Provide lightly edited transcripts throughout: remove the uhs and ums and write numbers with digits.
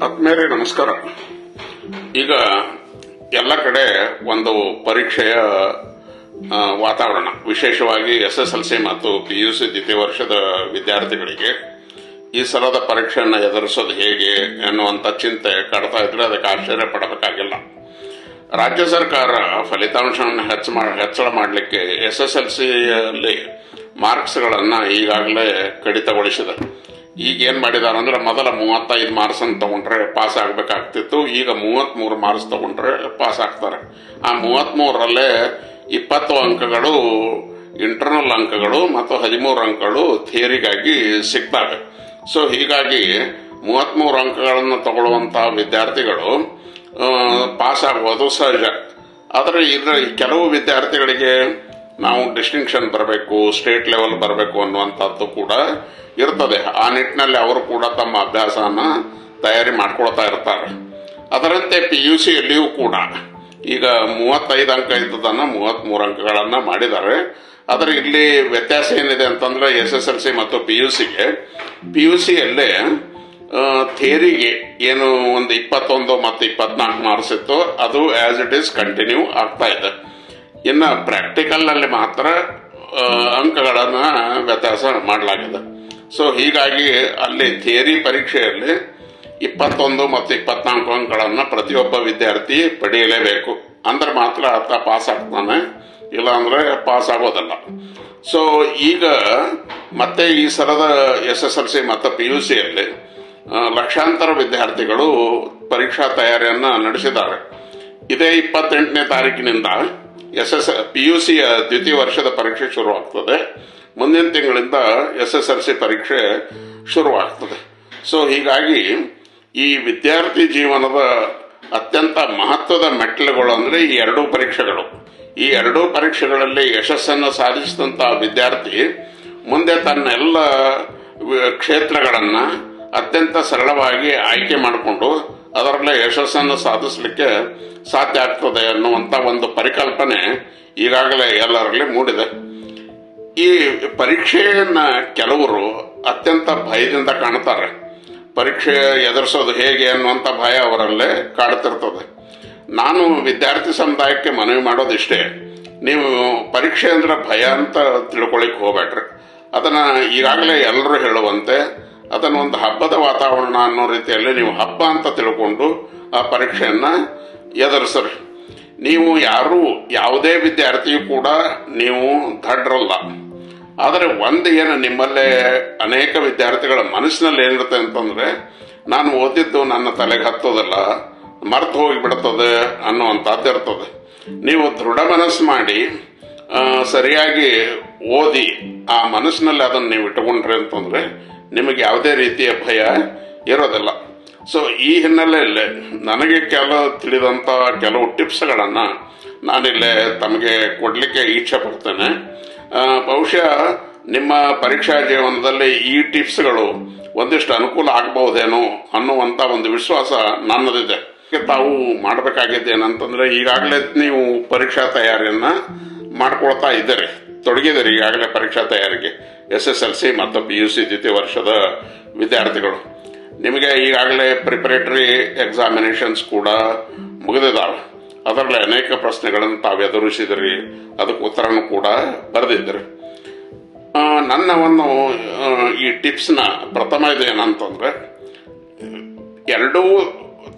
ಆತ್ಮೇರೆ ನಮಸ್ಕಾರ. ಈಗ ಎಲ್ಲ ಕಡೆ ಒಂದು ಪರೀಕ್ಷೆಯ ವಾತಾವರಣ, ವಿಶೇಷವಾಗಿ SSLC ಮತ್ತು PUC ದ್ವಿತೀಯ ವರ್ಷದ ವಿದ್ಯಾರ್ಥಿಗಳಿಗೆ ಈ ಸಲದ ಪರೀಕ್ಷೆಯನ್ನು ಎದುರಿಸೋದು ಹೇಗೆ ಎನ್ನುವಂತ ಚಿಂತೆ ಕಾಡ್ತಾ ಇದ್ರೆ ಅದಕ್ಕೆ ಆಶ್ಚರ್ಯ ಪಡಬೇಕಾಗಿಲ್ಲ. ರಾಜ್ಯ ಸರ್ಕಾರ ಫಲಿತಾಂಶವನ್ನು ಹೆಚ್ಚಳ ಮಾಡಲಿಕ್ಕೆ SSLCಯಲ್ಲಿ ಮಾರ್ಕ್ಸ್ಗಳನ್ನು ಈಗಾಗಲೇ ಕಡಿತಗೊಳಿಸಿದೆ. ಈಗ ಏನ್ ಮಾಡಿದಾರೆ ಅಂದ್ರೆ, ಮೊದಲ 35 ಮಾರ್ಕ್ಸ್ ಅನ್ನು ತಗೊಂಡ್ರೆ ಪಾಸ್ ಆಗ್ಬೇಕಾಗ್ತಿತ್ತು, ಈಗ 33 ಮಾರ್ಕ್ಸ್ ತಗೊಂಡ್ರೆ ಪಾಸ್ ಆಗ್ತಾರೆ. ಆ 33ರಲ್ಲೇ 20 ಅಂಕಗಳು ಇಂಟರ್ನಲ್ ಅಂಕಗಳು ಮತ್ತು 13 ಅಂಕಗಳು ಥಿಯರಿಗಾಗಿ ಸಿಗ್ತವೆ. ಸೊ ಹೀಗಾಗಿ 33 ಅಂಕಗಳನ್ನು ತಗೊಳ್ಳುವಂತಹ ವಿದ್ಯಾರ್ಥಿಗಳು ಪಾಸ್ ಆಗುವುದು ಸಹಜ. ಆದರೆ ಕೆಲವು ವಿದ್ಯಾರ್ಥಿಗಳಿಗೆ ನಾವು ಡಿಸ್ಟಿಂಕ್ಷನ್ ಬರಬೇಕು, ಸ್ಟೇಟ್ ಲೆವೆಲ್ ಬರಬೇಕು ಅನ್ನುವಂಥದ್ದು ಕೂಡ ಇರ್ತದೆ. ಆ ನಿಟ್ಟಿನಲ್ಲಿ ಅವರು ಕೂಡ ತಮ್ಮ ಅಭ್ಯಾಸನ ತಯಾರಿ ಮಾಡ್ಕೊಳ್ತಾ ಇರ್ತಾರೆ. ಅದರಂತೆ PUCಯಲ್ಲಿಯೂ ಕೂಡ ಈಗ 35 ಅಂಕ ಇದ್ದದನ್ನ 33 ಅಂಕಗಳನ್ನ ಮಾಡಿದ್ದಾರೆ. ಆದರೆ ಇಲ್ಲಿ ವ್ಯತ್ಯಾಸ ಏನಿದೆ ಅಂತಂದ್ರೆ, SSLC ಮತ್ತು PUCಯಲ್ಲೇ ಥಿಯರಿಗೆ ಏನು ಒಂದು 21 ಮತ್ತು 24 ಮಾರ್ಕ್ಸ್ ಇತ್ತು, ಅದು ಆಸ್ ಇಟ್ ಈಸ್ ಕಂಟಿನ್ಯೂ ಆಗ್ತಾ ಇದೆ. ಇನ್ನು ಪ್ರಾಕ್ಟಿಕಲ್ ನಲ್ಲಿ ಮಾತ್ರ ಅಂಕಗಳನ್ನ ವ್ಯತ್ಯಾಸ ಮಾಡಲಾಗಿದೆ. ಸೊ ಹೀಗಾಗಿ ಅಲ್ಲಿ ಥಿಯರಿ ಪರೀಕ್ಷೆಯಲ್ಲಿ 21 ಮತ್ತು 24 ಅಂಕಗಳನ್ನ ಪ್ರತಿಯೊಬ್ಬ ವಿದ್ಯಾರ್ಥಿ ಪಡೆಯಲೇಬೇಕು. ಅಂದ್ರೆ ಮಾತ್ರ ಆತ ಪಾಸ್ ಆಗ್ತಾನೆ, ಇಲ್ಲ ಅಂದ್ರೆ ಪಾಸ್ ಆಗೋದಲ್ಲ. ಸೊ ಈಗ ಮತ್ತೆ ಈ ಸಲದ SSLC ಮತ್ತು PUCಯಲ್ಲಿ ಲಕ್ಷಾಂತರ ವಿದ್ಯಾರ್ಥಿಗಳು ಪರೀಕ್ಷಾ ತಯಾರಿಯನ್ನ ನಡೆಸಿದ್ದಾರೆ. ಇದೇ 28ನೇ ತಾರೀಕಿನಿಂದ PUCಯ ದ್ವಿತೀಯ ವರ್ಷದ ಪರೀಕ್ಷೆ ಶುರುವಾಗ್ತದೆ. ಮುಂದಿನ ತಿಂಗಳಿಂದ SSLC ಪರೀಕ್ಷೆ ಶುರುವಾಗ್ತದೆ. ಸೊ ಹೀಗಾಗಿ ಈ ವಿದ್ಯಾರ್ಥಿ ಜೀವನದ ಅತ್ಯಂತ ಮಹತ್ವದ ಮೆಟ್ಟಿಲುಗಳು ಅಂದ್ರೆ ಈ ಎರಡೂ ಪರೀಕ್ಷೆಗಳು. ಈ ಎರಡೂ ಪರೀಕ್ಷೆಗಳಲ್ಲಿ ಯಶಸ್ಸನ್ನು ಸಾಧಿಸಿದಂತಹ ವಿದ್ಯಾರ್ಥಿ ಮುಂದೆ ತನ್ನ ಎಲ್ಲ ಕ್ಷೇತ್ರಗಳನ್ನ ಅತ್ಯಂತ ಸರಳವಾಗಿ ಆಯ್ಕೆ ಮಾಡಿಕೊಂಡು ಅದರಲ್ಲೇ ಯಶಸ್ಸನ್ನು ಸಾಧಿಸಲಿಕ್ಕೆ ಸಾಧ್ಯ ಆಗ್ತದೆ ಅನ್ನುವಂತ ಒಂದು ಪರಿಕಲ್ಪನೆ ಈಗಾಗಲೇ ಎಲ್ಲರಲ್ಲಿ ಮೂಡಿದೆ. ಈ ಪರೀಕ್ಷೆಯನ್ನ ಕೆಲವರು ಅತ್ಯಂತ ಭಯದಿಂದ ಕಾಣ್ತಾರೆ. ಪರೀಕ್ಷೆ ಎದುರಿಸೋದು ಹೇಗೆ ಅನ್ನುವಂಥ ಭಯ ಅವರಲ್ಲೇ ಕಾಡ್ತಿರ್ತದೆ. ನಾನು ವಿದ್ಯಾರ್ಥಿ ಸಮುದಾಯಕ್ಕೆ ಮನವಿ ಮಾಡೋದಿಷ್ಟೇ, ನೀವು ಪರೀಕ್ಷೆ ಅಂದ್ರೆ ಭಯ ಅಂತ ತಿಳ್ಕೊಳಿಕ್ ಹೋಗ್ಬೇಡ್ರಿ. ಅದನ್ನ ಈಗಾಗಲೇ ಎಲ್ಲರೂ ಹೇಳುವಂತೆ ಅದನ್ನ ಒಂದು ಹಬ್ಬದ ವಾತಾವರಣ ಅನ್ನೋ ರೀತಿಯಲ್ಲಿ ನೀವು ಹಬ್ಬ ಅಂತ ತಿಳ್ಕೊಂಡು ಆ ಪರೀಕ್ಷೆಯನ್ನ ಎದುರಿಸ್ರಿ. ನೀವು ಯಾವುದೇ ವಿದ್ಯಾರ್ಥಿಯೂ ಕೂಡ ನೀವು ದಡ್ರಲ್ಲ. ಆದರೆ ಒಂದು ಏನು ನಿಮ್ಮಲ್ಲೇ ಅನೇಕ ವಿದ್ಯಾರ್ಥಿಗಳ ಮನಸ್ಸಿನಲ್ಲಿ ಏನಿರುತ್ತೆ ಅಂತಂದ್ರೆ, ನಾನು ಓದಿದ್ದು ನನ್ನ ತಲೆಗೆ ಹತ್ತೋದಲ್ಲ, ಮರ್ತು ಹೋಗಿಬಿಡ್ತದೆ ಅನ್ನುವಂಥದ್ದು ಇರ್ತದೆ. ನೀವು ದೃಢ ಮನಸ್ಸು ಮಾಡಿ ಸರಿಯಾಗಿ ಓದಿ ಆ ಮನಸ್ಸಿನಲ್ಲಿ ಅದನ್ನು ನೀವು ಇಟ್ಟುಕೊಂಡ್ರಿ ಅಂತಂದ್ರೆ ನಿಮಗೆ ಯಾವುದೇ ರೀತಿಯ ಭಯ ಇರೋದಿಲ್ಲ. ಸೊ ಈ ಹಿನ್ನೆಲೆಯಲ್ಲಿ ನನಗೆ ತಿಳಿದಂತ ಕೆಲವು ಟಿಪ್ಸ್ಗಳನ್ನ ನಾನಿಲ್ಲೇ ತಮಗೆ ಕೊಡ್ಲಿಕ್ಕೆ ಇಚ್ಛೆ ಪಡ್ತೇನೆ. ಬಹುಶಃ ನಿಮ್ಮ ಪರೀಕ್ಷಾ ಜೀವನದಲ್ಲಿ ಈ ಟಿಪ್ಸ್ಗಳು ಒಂದಿಷ್ಟು ಅನುಕೂಲ ಆಗಬಹುದೇನೋ ಅನ್ನುವಂತ ಒಂದು ವಿಶ್ವಾಸ ನನ್ನದಿದೆ. ತಾವು ಮಾಡಬೇಕಾಗಿದ್ದೇನಂತಂದ್ರೆ, ಈಗಾಗಲೇ ನೀವು ಪರೀಕ್ಷಾ ತಯಾರಿಯನ್ನ ಮಾಡ್ಕೊಳ್ತಾ ಇದ್ದೀರಿ, ತೊಡಗಿದ್ದೀರಿ ಈಗಾಗಲೇ ಪರೀಕ್ಷಾ ತಯಾರಿಗೆ. SSLC ಮತ್ತು PUC ದ್ವಿತೀಯ ವರ್ಷದ ವಿದ್ಯಾರ್ಥಿಗಳು, ನಿಮಗೆ ಈಗಾಗಲೇ ಪ್ರಿಪರೇಟರಿ ಎಕ್ಸಾಮಿನೇಷನ್ಸ್ ಕೂಡ ಮುಗಿದಿದ್ದಾವೆ. ಅದರಲ್ಲಿ ಅನೇಕ ಪ್ರಶ್ನೆಗಳನ್ನು ತಾವು ಎದುರಿಸಿದಿರಿ, ಅದಕ್ಕೆ ಉತ್ತರನೂ ಕೂಡ ಬರೆದಿದ್ದೀರಿ. ನನ್ನ ಒಂದು ಈ ಟಿಪ್ಸ್ನ ಪ್ರಥಮ ಇದು ಏನಂತಂದ್ರೆ, ಎರಡೂ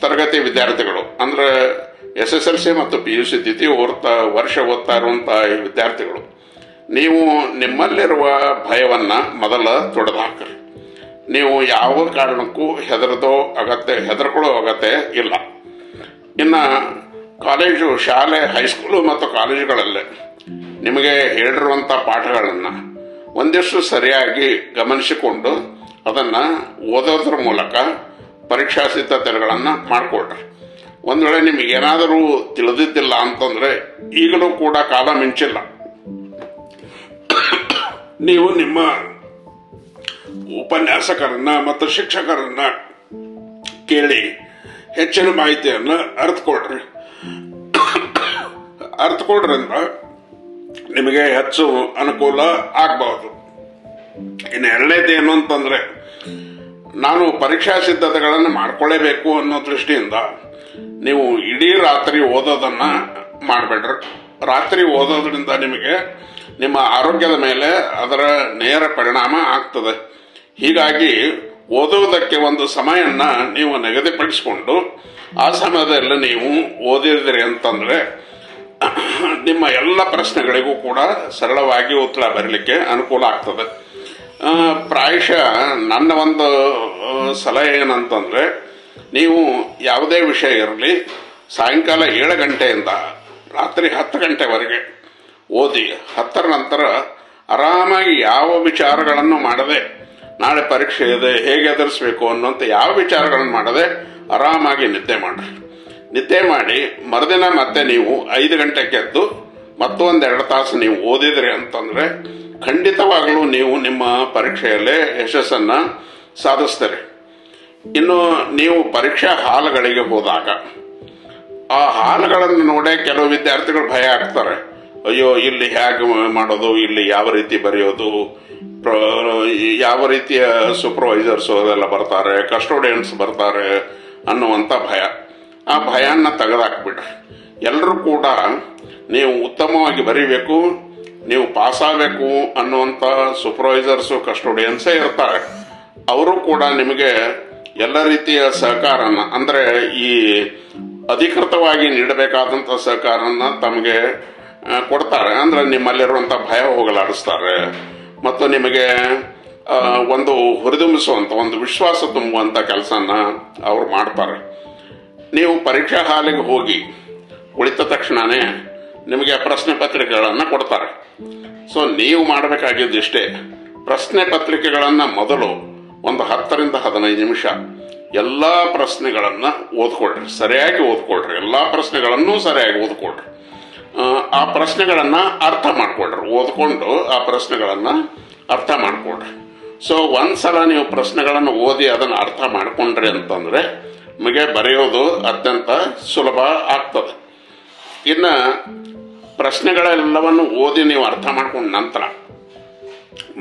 ತರಗತಿ ವಿದ್ಯಾರ್ಥಿಗಳು ಅಂದ್ರೆ SSLC ಮತ್ತು PUC ದ್ವಿತೀಯ ವರ್ಷ ಓದ್ತಾ ಇರುವಂತಹ ವಿದ್ಯಾರ್ಥಿಗಳು, ನೀವು ನಿಮ್ಮಲ್ಲಿರುವ ಭಯವನ್ನ ಮೊದಲ ತೊಡೆದುಹಾಕ್ರಿ. ನೀವು ಯಾವ ಕಾರಣಕ್ಕೂ ಹೆದರ್ಕೊಳ್ಳೋ ಅಗತ್ಯ ಇಲ್ಲ. ಇನ್ನ ಕಾಲೇಜು, ಶಾಲೆ, ಹೈಸ್ಕೂಲು ಮತ್ತು ಕಾಲೇಜುಗಳಲ್ಲಿ ನಿಮಗೆ ಹೇಳಿರುವಂತ ಪಾಠಗಳನ್ನ ಒಂದಿಷ್ಟು ಸರಿಯಾಗಿ ಗಮನಿಸಿಕೊಂಡು ಅದನ್ನ ಓದೋದ್ರ ಮೂಲಕ ಪರೀಕ್ಷಾ ಸಿದ್ಧತೆಗಳನ್ನ ಮಾಡಿಕೊಡ್ರಿ. ಒಂದ್ ವೇಳೆ ನಿಮಗೆ ಏನಾದರೂ ತಿಳಿದಿದ್ದಿಲ್ಲ ಅಂತಂದ್ರೆ ಈಗಲೂ ಕೂಡ ಕಾಲ ಮಿಂಚಿಲ್ಲ. ನೀವು ನಿಮ್ಮ ಉಪನ್ಯಾಸಕರನ್ನ ಮತ್ತು ಶಿಕ್ಷಕರನ್ನ ಕೇಳಿ ಹೆಚ್ಚಿನ ಮಾಹಿತಿಯನ್ನ ಅರ್ಥಕೊಡ್ರಿಂದ ನಿಮಗೆ ಹೆಚ್ಚು ಅನುಕೂಲ ಆಗಬಹುದು. ಇನ್ನು ಎರಡನೇದೇನು ಅಂತಂದ್ರೆ, ನಾನು ಪರೀಕ್ಷಾ ಸಿದ್ಧತೆಗಳನ್ನು ಮಾಡ್ಕೊಳ್ಳೇಬೇಕು ಅನ್ನೋ ದೃಷ್ಟಿಯಿಂದ ನೀವು ಇಡೀ ರಾತ್ರಿ ಓದೋದನ್ನ ಮಾಡಬೇಡ್ರಿ. ರಾತ್ರಿ ಓದೋದ್ರಿಂದ ನಿಮಗೆ ನಿಮ್ಮ ಆರೋಗ್ಯದ ಮೇಲೆ ಅದರ ನೇರ ಪರಿಣಾಮ ಆಗ್ತದೆ. ಹೀಗಾಗಿ ಓದುವುದಕ್ಕೆ ಒಂದು ಸಮಯನ್ನ ನೀವು ನಿಗದಿಪಡಿಸಿಕೊಂಡು ಆ ಸಮಯದಲ್ಲಿ ನೀವು ಓದಿದ್ರಿ ಅಂತಂದ್ರೆ ನಿಮ್ಮ ಎಲ್ಲ ಪ್ರಶ್ನೆಗಳಿಗೂ ಕೂಡ ಸರಳವಾಗಿ ಉತ್ತರ ಬರಲಿಕ್ಕೆ ಅನುಕೂಲ ಆಗ್ತದೆ. ಪ್ರಾಯಶಃ ನನ್ನ ಒಂದು ಸಲಹೆ ಏನಂತಂದ್ರೆ, ನೀವು ಯಾವುದೇ ವಿಷಯ ಇರಲಿ ಸಾಯಂಕಾಲ 7 ಗಂಟೆಯಿಂದ ರಾತ್ರಿ 10 ಗಂಟೆವರೆಗೆ ಓದಿ, 10ರ ನಂತರ ಆರಾಮಾಗಿ ಯಾವ ವಿಚಾರಗಳನ್ನು ಮಾಡದೆ, ನಾಳೆ ಪರೀಕ್ಷೆ ಇದೆ ಹೇಗೆ ಎದುರಿಸಬೇಕು ಅನ್ನೋಂಥ ಯಾವ ವಿಚಾರಗಳನ್ನು ಮಾಡದೆ ಆರಾಮಾಗಿ ನಿದ್ದೆ ಮಾಡ್ರಿ. ನಿದ್ದೆ ಮಾಡಿ ಮರುದಿನ ಮತ್ತೆ ನೀವು 5 ಗಂಟೆಗೆ ಎದ್ದು ಮತ್ತೊಂದೆರಡು ತಾಸು ನೀವು ಓದಿದ್ರಿ ಅಂತಂದ್ರೆ ಖಂಡಿತವಾಗಲೂ ನೀವು ನಿಮ್ಮ ಪರೀಕ್ಷೆಯಲ್ಲೇ ಯಶಸ್ಸನ್ನ ಸಾಧಿಸ್ತೀರಿ. ಇನ್ನು ನೀವು ಪರೀಕ್ಷಾ ಹಾಲ್ಗಳಿಗೆ ಹೋದಾಗ ಆ ಹಾಲ್ಗಳನ್ನು ನೋಡೇ ಕೆಲವು ವಿದ್ಯಾರ್ಥಿಗಳು ಭಯ ಆಗ್ತಾರೆ. ಅಯ್ಯೋ, ಇಲ್ಲಿ ಹೇಗೆ ಮಾಡೋದು, ಇಲ್ಲಿ ಯಾವ ರೀತಿ ಬರೆಯೋದು, ಯಾವ ರೀತಿಯ ಸೂಪರ್ವೈಸರ್ಸ್ ಅದೆಲ್ಲ ಬರ್ತಾರೆ, ಕಸ್ಟೋಡಿಯನ್ಸ್ ಬರ್ತಾರೆ ಅನ್ನುವಂಥ ಭಯ. ಆ ಭಯನ ತೆಗೆದಾಕ್ಬಿಡ್ರಿ. ಎಲ್ಲರೂ ಕೂಡ ನೀವು ಉತ್ತಮವಾಗಿ ಬರೀಬೇಕು, ನೀವು ಪಾಸ್ ಆಗಬೇಕು ಅನ್ನುವಂಥ ಸೂಪರ್ವೈಸರ್ಸು ಕಸ್ಟೋಡಿಯನ್ಸೇ ಇರ್ತಾರೆ. ಅವರು ಕೂಡ ನಿಮಗೆ ಎಲ್ಲ ರೀತಿಯ ಸಹಕಾರನ, ಅಂದರೆ ಈ ಅಧಿಕೃತವಾಗಿ ನೀಡಬೇಕಾದಂಥ ಸಹಕಾರನ ತಮಗೆ ಕೊಡ್ತಾರೆ. ಅಂದ್ರೆ ನಿಮ್ಮಲ್ಲಿರುವಂಥ ಭಯ ಹೋಗಲಾಡಿಸ್ತಾರೆ ಮತ್ತು ನಿಮಗೆ ಒಂದು ಹುರಿದುಂಬಿಸುವಂಥ ಒಂದು ವಿಶ್ವಾಸ ತುಂಬುವಂಥ ಕೆಲಸನ ಅವ್ರು ಮಾಡ್ತಾರೆ. ನೀವು ಪರೀಕ್ಷಾ ಹಾಲಿಗೆ ಹೋಗಿ ಕುಳಿತ ತಕ್ಷಣನೇ ನಿಮಗೆ ಪ್ರಶ್ನೆ ಪತ್ರಿಕೆಗಳನ್ನು ಕೊಡ್ತಾರೆ. ಸೊ ನೀವು ಮಾಡಬೇಕಾಗಿದ್ದು ಇಷ್ಟೇ, ಪ್ರಶ್ನೆ ಪತ್ರಿಕೆಗಳನ್ನು ಮೊದಲು ಒಂದು 10ರಿಂದ 15 ನಿಮಿಷ ಎಲ್ಲ ಪ್ರಶ್ನೆಗಳನ್ನು ಓದ್ಕೊಳ್ರಿ, ಸರಿಯಾಗಿ ಓದ್ಕೊಳ್ರಿ. ಎಲ್ಲ ಪ್ರಶ್ನೆಗಳನ್ನು ಸರಿಯಾಗಿ ಓದ್ಕೊಳ್ರಿ. ಆ ಪ್ರಶ್ನೆಗಳನ್ನು ಅರ್ಥ ಮಾಡ್ಕೊಳ್ರಿ. ಓದ್ಕೊಂಡು ಆ ಪ್ರಶ್ನೆಗಳನ್ನು ಅರ್ಥ ಮಾಡ್ಕೊಳ್ರಿ. ಸೊ ಒಂದ್ಸಲ ನೀವು ಪ್ರಶ್ನೆಗಳನ್ನು ಓದಿ ಅದನ್ನು ಅರ್ಥ ಮಾಡ್ಕೊಂಡ್ರಿ ಅಂತಂದ್ರೆ ನಿಮಗೆ ಬರೆಯೋದು ಅತ್ಯಂತ ಸುಲಭ ಆಗ್ತದೆ. ಇನ್ನು ಪ್ರಶ್ನೆಗಳೆಲ್ಲವನ್ನು ಓದಿ ನೀವು ಅರ್ಥ ಮಾಡ್ಕೊಂಡ ನಂತರ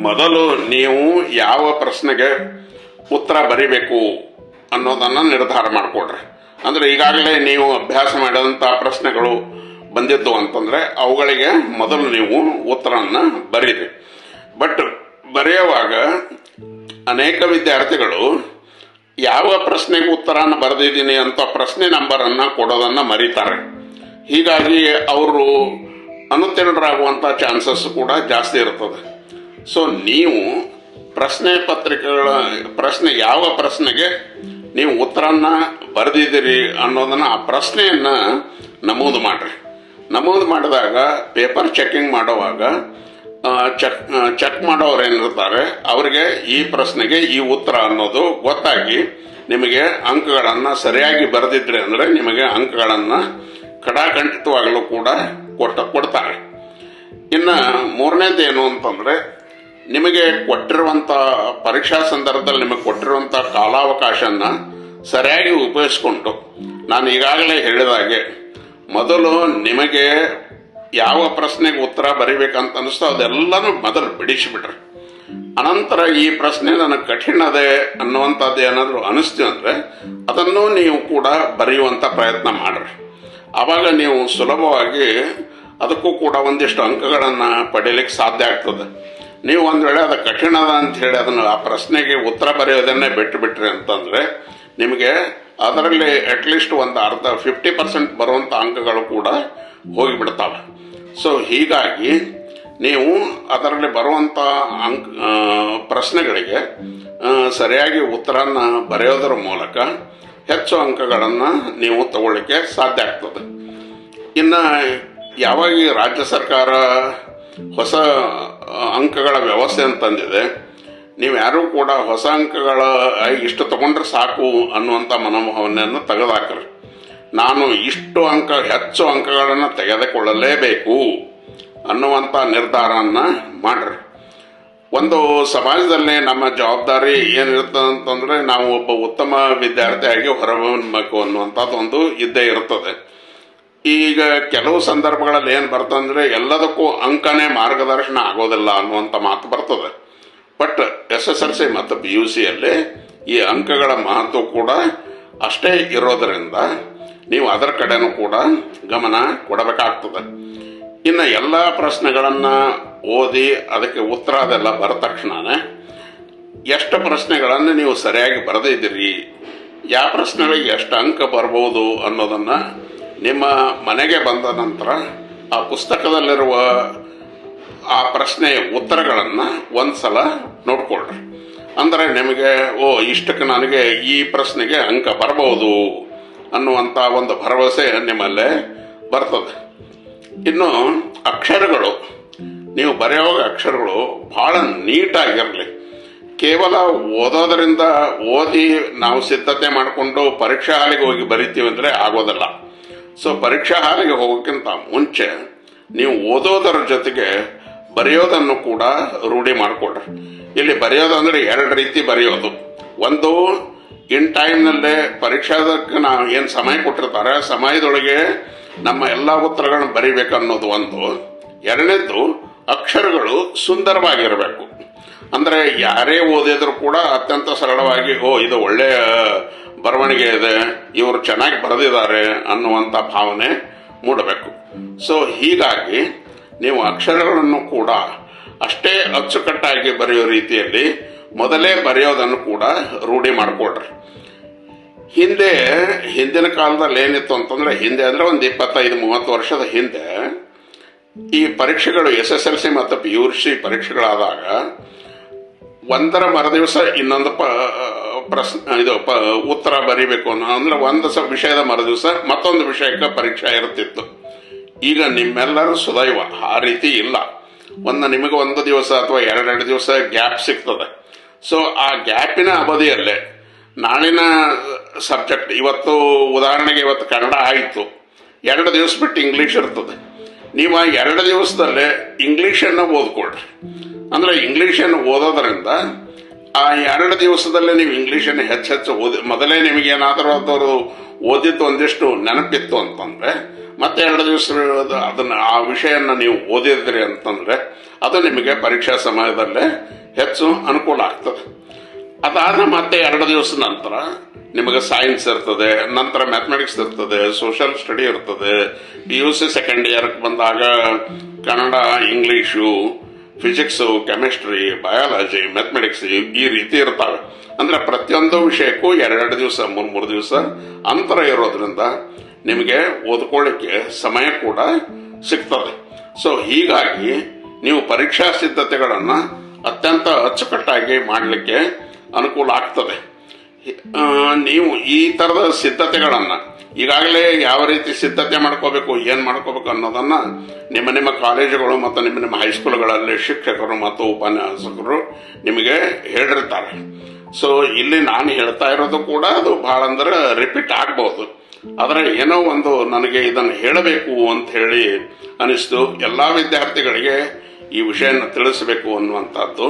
ಮೊದಲು ನೀವು ಯಾವ ಪ್ರಶ್ನೆಗೆ ಉತ್ತರ ಬರಿಬೇಕು ಅನ್ನೋದನ್ನ ನಿರ್ಧಾರ ಮಾಡ್ಕೊಡ್ರಿ. ಅಂದ್ರೆ ಈಗಾಗಲೇ ನೀವು ಅಭ್ಯಾಸ ಮಾಡಿದಂಥ ಪ್ರಶ್ನೆಗಳು ಬಂದಿದ್ದು ಅಂತಂದ್ರೆ ಅವುಗಳಿಗೆ ಮೊದಲು ನೀವು ಉತ್ತರನ್ನ ಬರೀರಿ. ಬಟ್ ಬರೆಯುವಾಗ ಅನೇಕ ವಿದ್ಯಾರ್ಥಿಗಳು ಯಾವ ಪ್ರಶ್ನೆಗೆ ಉತ್ತರನ ಬರೆದಿದ್ದೀನಿ ಅಂತ ಪ್ರಶ್ನೆ ನಂಬರನ್ನ ಕೊಡೋದನ್ನ ಮರೀತಾರೆ. ಹೀಗಾಗಿ ಅವರು ಅನುತ್ತೀರ್ಣರಾಗುವಂಥ ಚಾನ್ಸಸ್ ಕೂಡ ಜಾಸ್ತಿ ಇರ್ತದೆ. ಸೊ ನೀವು ಪ್ರಶ್ನೆ ಪತ್ರಿಕೆಗಳ ಯಾವ ಪ್ರಶ್ನೆಗೆ ನೀವು ಉತ್ತರನ್ನ ಬರೆದಿದ್ದೀರಿ ಅನ್ನೋದನ್ನ ಆ ಪ್ರಶ್ನೆಯನ್ನ ನಮೂದು ಮಾಡ್ರಿ. ನಮೂದು ಮಾಡಿದಾಗ ಪೇಪರ್ ಚೆಕಿಂಗ್ ಮಾಡುವಾಗ ಚೆಕ್ ಮಾಡೋರು ಏನಿರ್ತಾರೆ ಅವರಿಗೆ ಈ ಪ್ರಶ್ನೆಗೆ ಈ ಉತ್ತರ ಅನ್ನೋದು ಗೊತ್ತಾಗಿ ನಿಮಗೆ ಅಂಕಗಳನ್ನು ಸರಿಯಾಗಿ ಬರೆದಿದ್ರಿ ಅಂದ್ರೆ ನಿಮಗೆ ಅಂಕಗಳನ್ನು ಕಡಾಖಂಡಿತವಾಗಲೂ ಕೂಡ ಕೊಡ್ತಾರೆ. ಇನ್ನು ಮೂರನೇದು ಏನು ಅಂತಂದ್ರೆ, ನಿಮಗೆ ಕೊಟ್ಟಿರುವಂತ ಪರೀಕ್ಷಾ ಸಂದರ್ಭದಲ್ಲಿ ನಿಮಗೆ ಕೊಟ್ಟಿರುವಂತ ಕಾಲಾವಕಾಶನ ಸರಿಯಾಗಿ ಉಪಯೋಗಿಸ್ಕೊಂಡು, ನಾನು ಈಗಾಗಲೇ ಹೇಳಿದಾಗೆ ಮೊದಲು ನಿಮಗೆ ಯಾವ ಪ್ರಶ್ನೆಗೆ ಉತ್ತರ ಬರಿಬೇಕಂತ ಅನಿಸ್ತೋ ಅದೆಲ್ಲನೂ ಮೊದಲು ಬಿಡಿಸಿಬಿಟ್ರಿ. ಅನಂತರ ಈ ಪ್ರಶ್ನೆ ನನಗೆ ಕಠಿಣ ಅದೇ ಅನ್ನುವಂಥದ್ದು ಏನಾದರೂ ಅನಿಸ್ತೀವಿ ಅಂದ್ರೆ ಅದನ್ನು ನೀವು ಕೂಡ ಬರೆಯುವಂತ ಪ್ರಯತ್ನ ಮಾಡ್ರಿ. ಆವಾಗ ನೀವು ಸುಲಭವಾಗಿ ಅದಕ್ಕೂ ಕೂಡ ಒಂದಿಷ್ಟು ಅಂಕಗಳನ್ನು ಪಡೀಲಿಕ್ಕೆ ಸಾಧ್ಯ ಆಗ್ತದೆ. ನೀವು ಒಂದ್ ವೇಳೆ ಅದು ಕಠಿಣದ ಅಂತ ಹೇಳಿ ಅದನ್ನು ಆ ಪ್ರಶ್ನೆಗೆ ಉತ್ತರ ಬರೆಯೋದನ್ನೇ ಬಿಟ್ಟು ಬಿಟ್ರಿ ಅಂತಂದ್ರೆ ನಿಮಗೆ ಅದರಲ್ಲಿ ಅಟ್ಲೀಸ್ಟ್ ಒಂದು 50% ಬರುವಂತ ಅಂಕಗಳು ಕೂಡ ಹೋಗಿಬಿಡ್ತಾವೆ. ಸೊ ಹೀಗಾಗಿ ನೀವು ಅದರಲ್ಲಿ ಬರುವಂತ ಪ್ರಶ್ನೆಗಳಿಗೆ ಸರಿಯಾಗಿ ಉತ್ತರನ ಬರೆಯೋದರ ಮೂಲಕ ಹೆಚ್ಚು ಅಂಕಗಳನ್ನು ನೀವು ತಗೊಳ್ಳಿಕ್ಕೆ ಸಾಧ್ಯ ಆಗ್ತದೆ. ಇನ್ನು ಯಾವಾಗ ಈ ರಾಜ್ಯ ಸರ್ಕಾರ ಹೊಸ ಅಂಕಗಳ ವ್ಯವಸ್ಥೆ ಅಂತಂದಿದೆ, ನೀವು ಯಾರೂ ಕೂಡ ಹೊಸ ಅಂಕಗಳ ಇಷ್ಟು ತಗೊಂಡ್ರೆ ಸಾಕು ಅನ್ನುವಂಥ ಮನೋಭಾವನೆಯನ್ನು ತೆಗೆದುಹಾಕ್ರಿ. ನಾನು ಇಷ್ಟು ಹೆಚ್ಚು ಅಂಕಗಳನ್ನು ತೆಗೆದುಕೊಳ್ಳಲೇಬೇಕು ಅನ್ನುವಂಥ ನಿರ್ಧಾರನ ಮಾಡ್ರಿ. ಒಂದು ಸಮಾಜದಲ್ಲಿ ನಮ್ಮ ಜವಾಬ್ದಾರಿ ಏನಿರ್ತದೆ ಅಂತಂದ್ರೆ ನಾವು ಒಬ್ಬ ಉತ್ತಮ ವಿದ್ಯಾರ್ಥಿಯಾಗಿ ಹೊರಬರಬೇಕು ಅನ್ನುವಂಥದ್ದು ಒಂದು ಇದ್ದೇ ಇರ್ತದೆ. ಈಗ ಕೆಲವು ಸಂದರ್ಭಗಳಲ್ಲಿ ಏನ್ ಬರ್ತಂದ್ರೆ ಎಲ್ಲದಕ್ಕೂ ಅಂಕನೇ ಮಾರ್ಗದರ್ಶನ ಆಗೋದಿಲ್ಲ ಅನ್ನುವಂಥ ಮಾತು ಬರ್ತದೆ. ಬಟ್ SSLC ಮತ್ತು PUC ಅಲ್ಲಿ ಈ ಅಂಕಗಳ ಮಹತ್ವ ಕೂಡ ಅಷ್ಟೇ ಇರೋದರಿಂದ ನೀವು ಅದರ ಕಡೆನೂ ಕೂಡ ಗಮನ ಕೊಡಬೇಕಾಗ್ತದೆ. ಇನ್ನು ಎಲ್ಲ ಪ್ರಶ್ನೆಗಳನ್ನ ಓದಿ ಅದಕ್ಕೆ ಉತ್ತರ ಅದೆಲ್ಲ ಬರದ ತಕ್ಷಣನೇ ಎಷ್ಟು ಪ್ರಶ್ನೆಗಳನ್ನು ನೀವು ಸರಿಯಾಗಿ ಬರೆದಿದ್ದೀರಿ, ಯಾವ ಪ್ರಶ್ನೆಗಳಿಗೆ ಎಷ್ಟು ಅಂಕ ಬರ್ಬೋದು ಅನ್ನೋದನ್ನ ನಿಮ್ಮ ಮನೆಗೆ ಬಂದ ನಂತರ ಆ ಪುಸ್ತಕದಲ್ಲಿರುವ ಆ ಪ್ರಶ್ನೆಯ ಉತ್ತರಗಳನ್ನು ಒಂದ್ಸಲ ನೋಡ್ಕೊಳ್ರಿ. ಅಂದರೆ ನಿಮಗೆ ಇಷ್ಟಕ್ಕೆ ನನಗೆ ಈ ಪ್ರಶ್ನೆಗೆ ಅಂಕ ಬರಬಹುದು ಅನ್ನುವಂಥ ಒಂದು ಭರವಸೆ ನಿಮ್ಮಲ್ಲೇ ಬರ್ತದೆ. ಇನ್ನು ಅಕ್ಷರಗಳು, ನೀವು ಬರೆಯುವಾಗ ಅಕ್ಷರಗಳು ಬಹಳ ನೀಟಾಗಿರಲಿ. ಕೇವಲ ಓದೋದರಿಂದ ಓದಿ ನಾವು ಸಿದ್ಧತೆ ಮಾಡಿಕೊಂಡು ಪರೀಕ್ಷಾ ಹಾಲಿಗೆ ಹೋಗಿ ಬರಿತೀವಿ ಅಂದರೆ ಆಗೋದಲ್ಲ. ಸೊ ಪರೀಕ್ಷಾ ಹಾಲಿಗೆ ಹೋಗೋಕ್ಕಿಂತ ಮುಂಚೆ ನೀವು ಓದೋದರ ಜೊತೆಗೆ ಬರೆಯೋದನ್ನು ಕೂಡ ರೂಢಿ ಮಾಡಿಕೊಡ್ರಿ. ಇಲ್ಲಿ ಬರೆಯೋದಂದ್ರೆ ಎರಡು ರೀತಿ ಬರೆಯೋದು. ಒಂದು, ಇನ್ ಟೈಮ್ನಲ್ಲೇ ಪರೀಕ್ಷಾದಕ್ಕೆ ನಾವು ಏನು ಸಮಯ ಕೊಟ್ಟಿರ್ತಾರೆ ಸಮಯದೊಳಗೆ ನಮ್ಮ ಎಲ್ಲ ಉತ್ತರಗಳನ್ನು ಬರಿಬೇಕನ್ನೋದು ಒಂದು. ಎರಡನೇದ್ದು, ಅಕ್ಷರಗಳು ಸುಂದರವಾಗಿರಬೇಕು. ಅಂದರೆ ಯಾರೇ ಓದಿದ್ರು ಕೂಡ ಅತ್ಯಂತ ಸರಳವಾಗಿ ಇದು ಒಳ್ಳೆಯ ಬರವಣಿಗೆ ಇದೆ, ಇವರು ಚೆನ್ನಾಗಿ ಬರೆದಿದ್ದಾರೆ ಅನ್ನುವಂಥ ಭಾವನೆ ಮೂಡಬೇಕು. ಸೊ ಹೀಗಾಗಿ ನೀವು ಅಕ್ಷರಗಳನ್ನು ಕೂಡ ಅಷ್ಟೇ ಅಚ್ಚುಕಟ್ಟಾಗಿ ಬರೆಯೋ ರೀತಿಯಲ್ಲಿ ಮೊದಲೇ ಬರೆಯೋದನ್ನು ಕೂಡ ರೂಢಿ ಮಾಡಿಕೊಡ್ರಿ. ಹಿಂದಿನ ಕಾಲದಲ್ಲಿ ಏನಿತ್ತು ಅಂತಂದ್ರೆ, ಹಿಂದೆ ಅಂದ್ರೆ ಒಂದು 25-30 ವರ್ಷದ ಹಿಂದೆ ಈ ಪರೀಕ್ಷೆಗಳು SSLC ಮತ್ತು PUC ಪರೀಕ್ಷೆಗಳಾದಾಗ ಒಂದರ ಮರುದಿವಸ ಇನ್ನೊಂದು ಉತ್ತರ ಬರೀಬೇಕು ಅಂದ್ರೆ ಒಂದು ವಿಷಯದ ಮರುದಿವಸ ಮತ್ತೊಂದು ವಿಷಯಕ್ಕೆ ಪರೀಕ್ಷೆ ಇರುತ್ತಿತ್ತು. ಈಗ ನಿಮ್ಮೆಲ್ಲರೂ ಸುದೈವ ಆ ರೀತಿ ಇಲ್ಲ. ನಿಮಗೆ ಒಂದು ದಿವಸ ಅಥವಾ 2 ದಿವಸ ಗ್ಯಾಪ್ ಸಿಗ್ತದೆ. ಸೊ ಆ ಗ್ಯಾಪಿನ ಅವಧಿಯಲ್ಲೇ ನಾಳಿನ ಸಬ್ಜೆಕ್ಟ್, ಉದಾಹರಣೆಗೆ ಇವತ್ತು ಕನ್ನಡ ಆಯಿತು, 2 ದಿವಸ ಬಿಟ್ಟು ಇಂಗ್ಲಿಷ್ ಇರ್ತದೆ. ನೀವು ಆ 2 ದಿವಸದಲ್ಲೇ ಇಂಗ್ಲಿಷನ್ನು ಓದ್ಕೊಳ್ರಿ. ಅಂದ್ರೆ ಇಂಗ್ಲಿಷನ್ನು ಓದೋದ್ರಿಂದ ಆ 2 ದಿವಸದಲ್ಲೇ ನೀವು ಇಂಗ್ಲಿಷನ್ನು ಹೆಚ್ಚು ಓದಿ, ಮೊದಲೇ ನಿಮಗೇನಾದರೂ ಅದವರು ಓದಿದ್ದು ಒಂದಿಷ್ಟು ನೆನಪಿತ್ತು ಅಂತಂದ್ರೆ ಮತ್ತೆ 2 ದಿವಸ ಅದನ್ನ ಆ ವಿಷಯನ ನೀವು ಓದಿದ್ರಿ ಅಂತಂದ್ರೆ ಅದು ನಿಮಗೆ ಪರೀಕ್ಷಾ ಸಮಯದಲ್ಲೇ ಹೆಚ್ಚು ಅನುಕೂಲ ಆಗ್ತದೆ. ಅದಾದ ಮತ್ತೆ 2 ದಿವಸ ನಂತರ ನಿಮಗೆ ಸೈನ್ಸ್ ಇರ್ತದೆ, ನಂತರ ಮ್ಯಾಥಮೆಟಿಕ್ಸ್ ಇರ್ತದೆ, ಸೋಷಿಯಲ್ ಸ್ಟಡಿ ಇರ್ತದೆ. PUC ಸೆಕೆಂಡ್ ಇಯರ್ಗೆ ಬಂದಾಗ Kannada, English, physics, chemistry, biology, mathematics ಈ ರೀತಿ ಇರ್ತಾವೆ. ಅಂದ್ರೆ ಪ್ರತಿಯೊಂದು ವಿಷಯಕ್ಕೂ 2 ದಿವಸ 3 ದಿವಸ ಅಂತರ ಇರೋದ್ರಿಂದ ನಿಮಗೆ ಓದ್ಕೊಳ್ಳಿಕ್ಕೆ ಸಮಯ ಕೂಡ ಸಿಗ್ತದೆ. ಸೊ ಹೀಗಾಗಿ ನೀವು ಪರೀಕ್ಷಾ ಸಿದ್ಧತೆಗಳನ್ನು ಅತ್ಯಂತ ಅಚ್ಚುಕಟ್ಟಾಗಿ ಮಾಡಲಿಕ್ಕೆ ಅನುಕೂಲ ಆಗ್ತದೆ. ನೀವು ಈ ತರದ ಸಿದ್ಧತೆಗಳನ್ನ ಈಗಾಗಲೇ ಯಾವ ರೀತಿ ಸಿದ್ಧತೆ ಮಾಡ್ಕೋಬೇಕು, ಏನ್ ಮಾಡ್ಕೋಬೇಕು ಅನ್ನೋದನ್ನ ನಿಮ್ಮ ಕಾಲೇಜುಗಳು ಮತ್ತು ನಿಮ್ಮ ಹೈಸ್ಕೂಲ್ಗಳಲ್ಲಿ ಶಿಕ್ಷಕರು ಮತ್ತು ಉಪನ್ಯಾಸಕರು ನಿಮಗೆ ಹೇಳಿರ್ತಾರೆ. ಸೊ ಇಲ್ಲಿ ನಾನು ಹೇಳ್ತಾ ಇರೋದು ಕೂಡ ಅದು ಬಹಳ ಅಂದ್ರೆ ರಿಪೀಟ್ ಆಗ್ಬಹುದು. ಆದರೆ ಏನೋ ಒಂದು ನನಗೆ ಇದನ್ನು ಹೇಳಬೇಕು ಅಂತ ಹೇಳಿ ಅನಿಸ್ತು, ಎಲ್ಲಾ ವಿದ್ಯಾರ್ಥಿಗಳಿಗೆ ಈ ವಿಷಯನ ತಿಳಿಸಬೇಕು ಅನ್ನುವಂಥದ್ದು.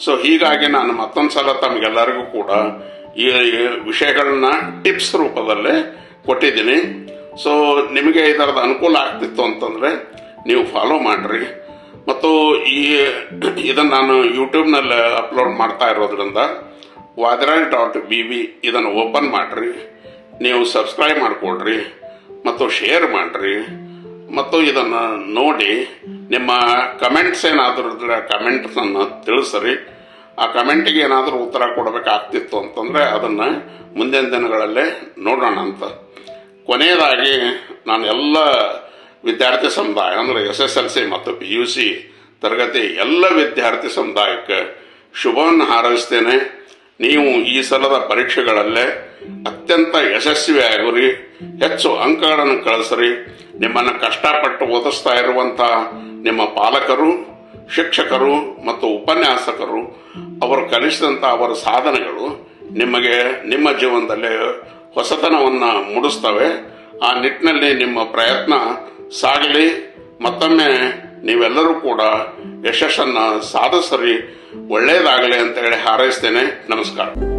ಸೊ ಹೀಗಾಗಿ ನಾನು ಮತ್ತೊಂದ್ಸಲ ತಮಗೆಲ್ಲರಿಗೂ ಕೂಡ ಈ ವಿಷಯಗಳನ್ನ ಟಿಪ್ಸ್ ರೂಪದಲ್ಲೇ ಕೊಟ್ಟಿದ್ದೀನಿ. ಸೊ ನಿಮಗೆ ಇದರದ ಅನುಕೂಲ ಆಗ್ತಿತ್ತು ಅಂತಂದ್ರೆ ನೀವು ಫಾಲೋ ಮಾಡ್ರಿ. ಮತ್ತು ಇದನ್ನು ನಾನು ಯೂಟ್ಯೂಬ್ನಲ್ಲಿ ಅಪ್ಲೋಡ್ ಮಾಡ್ತಾ ಇರೋದ್ರಿಂದ wadiraj.bb ಇದನ್ನು ಓಪನ್ ಮಾಡ್ರಿ, ನೀವು ಸಬ್ಸ್ಕ್ರೈಬ್ ಮಾಡಿಕೊಡ್ರಿ ಮತ್ತು ಶೇರ್ ಮಾಡ್ರಿ. ಮತ್ತು ಇದನ್ನು ನೋಡಿ ನಿಮ್ಮ ಕಮೆಂಟ್ಸ್ ಏನಾದರೂ ಇದ್ರೆ ಕಮೆಂಟ್ಸ್ ಅನ್ನು ತಿಳಿಸ್ರಿ. ಆ ಕಮೆಂಟಿಗೆ ಏನಾದರೂ ಉತ್ತರ ಕೊಡಬೇಕಾಗ್ತಿತ್ತು ಅಂತಂದ್ರೆ ಅದನ್ನ ಮುಂದಿನ ದಿನಗಳಲ್ಲೇ ನೋಡೋಣ ಅಂತ. ಕೊನೆಯದಾಗಿ ನಾನು ಎಲ್ಲ ವಿದ್ಯಾರ್ಥಿ ಸಮುದಾಯ ಅಂದ್ರೆ SSLC ಮತ್ತು PUC ತರಗತಿ ಎಲ್ಲ ವಿದ್ಯಾರ್ಥಿ ಸಮುದಾಯಕ್ಕೆ ಶುಭವನ್ನು ಹಾರೈಸ್ತೇನೆ. ನೀವು ಈ ಸಲದ ಪರೀಕ್ಷೆಗಳಲ್ಲೇ ಅತ್ಯಂತ ಯಶಸ್ವಿಯಾಗಿರಿ, ಹೆಚ್ಚು ಅಂಕಗಳನ್ನು ಕಳಿಸ್ರಿ. ನಿಮ್ಮನ್ನು ಕಷ್ಟಪಟ್ಟು ಓದಿಸ್ತಾ ಇರುವಂತಹ ನಿಮ್ಮ ಪಾಲಕರು, ಶಿಕ್ಷಕರು ಮತ್ತು ಉಪನ್ಯಾಸಕರು ಅವರು ಕಲಿಸಿದಂಥ ಅವರ ಸಾಧನೆಗಳು ನಿಮಗೆ ನಿಮ್ಮ ಜೀವನದಲ್ಲಿ ಹೊಸತನವನ್ನ ಮೂಡಿಸ್ತವೆ. ಆ ನಿಟ್ಟಿನಲ್ಲಿ ನಿಮ್ಮ ಪ್ರಯತ್ನ ಸಾಗಲಿ. ಮತ್ತೊಮ್ಮೆ ನೀವೆಲ್ಲರೂ ಕೂಡ ಯಶಸ್ಸನ್ನ ಸಾಧಿಸರಿ, ಒಳ್ಳೆಯದಾಗಲಿ ಅಂತ ಹೇಳಿ ಹಾರೈಸ್ತೇನೆ. ನಮಸ್ಕಾರ.